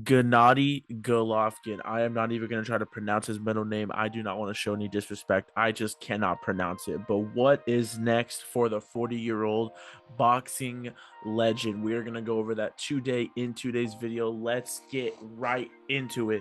Gennady Golovkin. I am not even going to try to pronounce his middle name. I do not want to show any disrespect. I just cannot pronounce it. But what is next for the 40-year-old boxing legend? We are going to go over that today in today's video. Let's get right into it.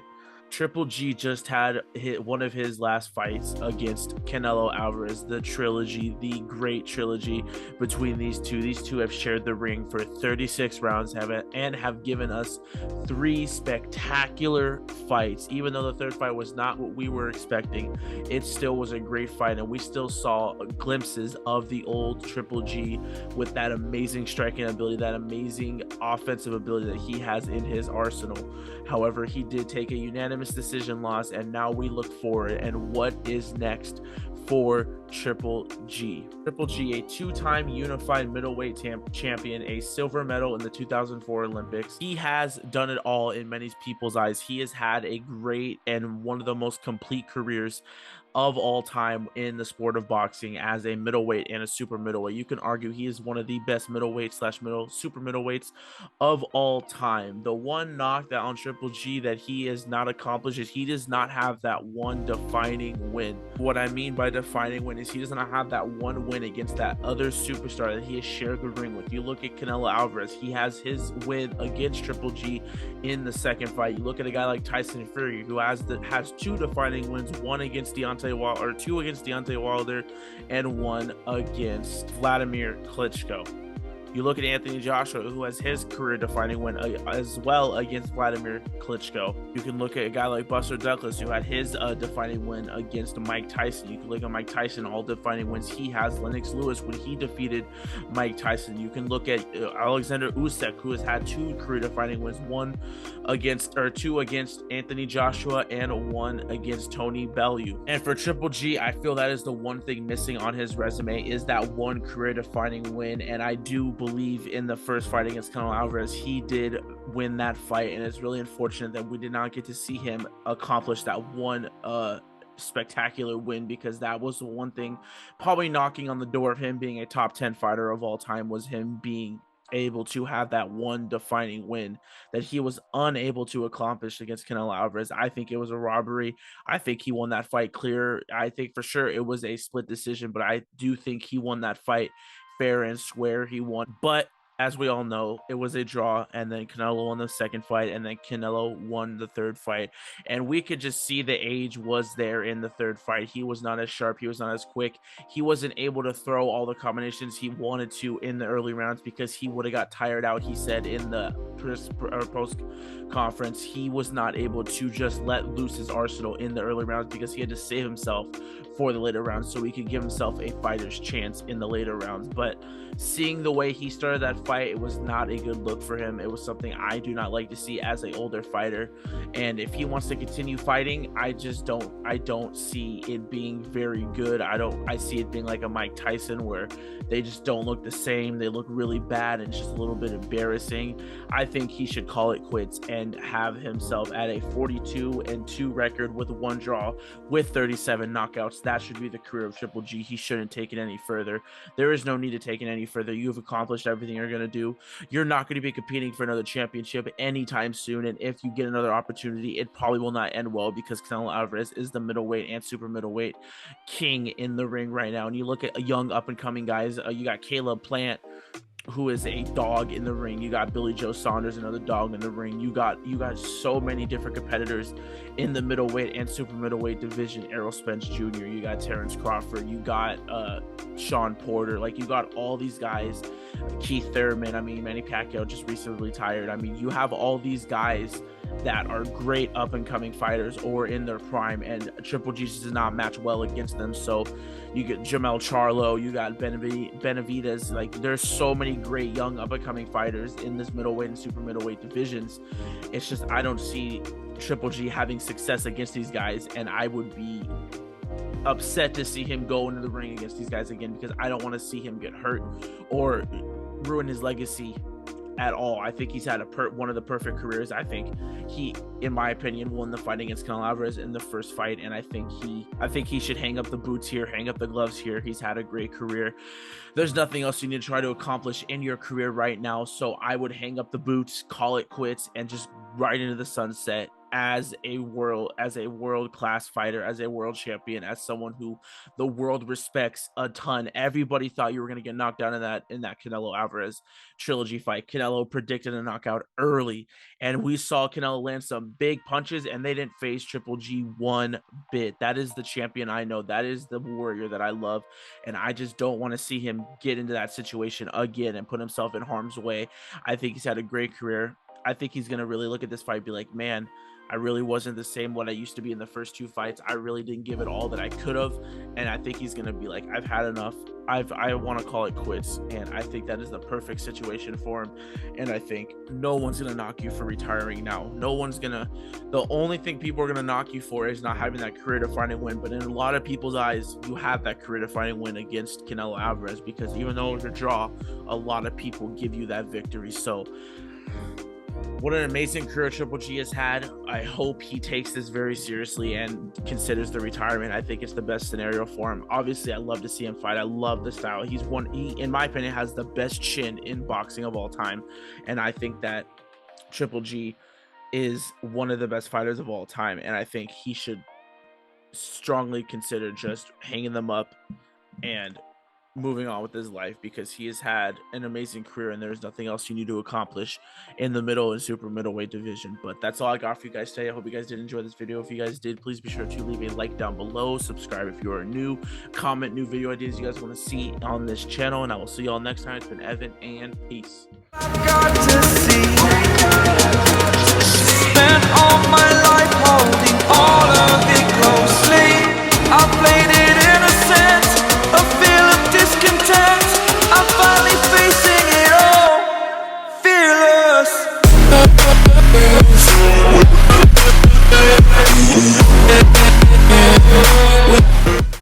Triple G just had one of his last fights against Canelo Alvarez, the trilogy, the great trilogy between these two. These two have shared the ring for 36 rounds and have given us three spectacular fights. Even though the third fight was not what we were expecting, it still was a great fight, and we still saw glimpses of the old Triple G with that amazing striking ability, that amazing offensive ability that he has in his arsenal. However, he did take a unanimous decision loss, and now we look forward and what is next for Triple G. Triple G, a two-time unified middleweight champion, a silver medal in the 2004 Olympics. He has done it all in many people's eyes. He has had a great and one of the most complete careers of all time in the sport of boxing as a middleweight and a super middleweight. You can argue he is one of the best middleweight slash super middleweights of all time. The one knock that on Triple G that he has not accomplished is he does not have that one defining win. What I mean by defining win is he does not have that one win against that other superstar that he has shared the ring with. You look at Canelo Alvarez, he has his win against Triple G in the second fight. You look at a guy like Tyson Fury, who has two defining wins, one against two against Deontay Wilder and one against Vladimir Klitschko. You look at Anthony Joshua, who has his career-defining win as well against Vladimir Klitschko. You can look at a guy like Buster Douglas, who had his defining win against Mike Tyson. You can look at Mike Tyson, all defining wins he has. Lennox Lewis, when he defeated Mike Tyson. You can look at Alexander Usyk, who has had two career-defining wins, two against Anthony Joshua and one against Tony Bellew. And for Triple G, I feel that is the one thing missing on his resume, is that one career-defining win. And I do believe in the first fight against Canelo Alvarez, he did win that fight, and it's really unfortunate that we did not get to see him accomplish that one spectacular win, because that was the one thing probably knocking on the door of him being a top 10 fighter of all time, was him being able to have that one defining win that he was unable to accomplish against Canelo Alvarez. I think it was a robbery. I think he won that fight clear. I think for sure it was a split decision, but I do think he won that fight fair and square. He won, but as we all know, it was a draw, and then Canelo won the second fight, and then Canelo won the third fight. And we could just see the age was there in the third fight. He was not as sharp. He was not as quick. He wasn't able to throw all the combinations he wanted to in the early rounds because he would have got tired out. He said in the post conference, he was not able to just let loose his arsenal in the early rounds because he had to save himself for the later rounds so he could give himself a fighter's chance in the later rounds. But seeing the way he started that fight, it was not a good look for him. It was something I do not like to see as an older fighter. And if he wants to continue fighting, I don't see it being very good. I see it being like a Mike Tyson, where they just don't look the same. They look really bad and just a little bit embarrassing. I think he should call it quits and have himself at a 42-2 record with one draw with 37 knockouts. That should be the career of Triple G. He shouldn't take it any further. There is no need to take it any further. You've accomplished everything you're going to do. You're not going to be competing for another championship anytime soon, and if you get another opportunity, it probably will not end well, because Canelo Alvarez is the middleweight and super middleweight king in the ring right now. And you look at young up-and-coming guys, you got Caleb Plant, who is a dog in the ring. You got Billy Joe Saunders, another dog in the ring. You got so many different competitors in the middleweight and super middleweight division. Errol Spence Jr., you got Terrence Crawford, you got Sean Porter. Like, you got all these guys. Keith Thurman, Manny Pacquiao just recently retired. You have all these guys that are great up-and-coming fighters or in their prime, and Triple G does not match well against them. So you get Jamel Charlo, you got Benavidez. Like, there's so many great young up-and-coming fighters in this middleweight and super middleweight divisions. It's just I don't see Triple G having success against these guys, and I would be upset to see him go into the ring against these guys again, because I don't want to see him get hurt or ruin his legacy at all. I think he's had one of the perfect careers. I think he, in my opinion, won the fight against Canelo Alvarez in the first fight, and I think he should hang up the boots here, hang up the gloves here. He's had a great career. There's nothing else you need to try to accomplish in your career right now, so I would hang up the boots, call it quits, and just ride into the sunset as a world class fighter, as a world champion, as someone who the world respects a ton. Everybody thought you were going to get knocked down in that Canelo Alvarez trilogy fight. Canelo predicted a knockout early, and we saw Canelo land some big punches, and they didn't phase Triple G one bit. That is the champion I know. That is the warrior that I love, and I just don't want to see him get into that situation again and put himself in harm's way. I think he's had a great career. I think he's going to really look at this fight and be like, man, I really wasn't the same what I used to be in the first two fights. I really didn't give it all that I could have. And I think he's going to be like, I've had enough. I want to call it quits. And I think that is the perfect situation for him. And I think no one's going to knock you for retiring now. The only thing people are going to knock you for is not having that career defining win. But in a lot of people's eyes, you have that career defining win against Canelo Alvarez, because even though it was a draw, a lot of people give you that victory. So what an amazing career Triple G has had. I hope he takes this very seriously and considers the retirement. I think it's the best scenario for him. Obviously, I love to see him fight. I love the style. He, in my opinion, has the best chin in boxing of all time. And I think that Triple G is one of the best fighters of all time. And I think he should strongly consider just hanging them up and moving on with his life, because he has had an amazing career and there's nothing else you need to accomplish in the middle and super middleweight division. But that's all I got for you guys today. I hope you guys did enjoy this video. If you guys did, please be sure to leave a like down below, subscribe if you are new, comment new video ideas you guys want to see on this channel, and I will see y'all next time. It's been Evan, and peace.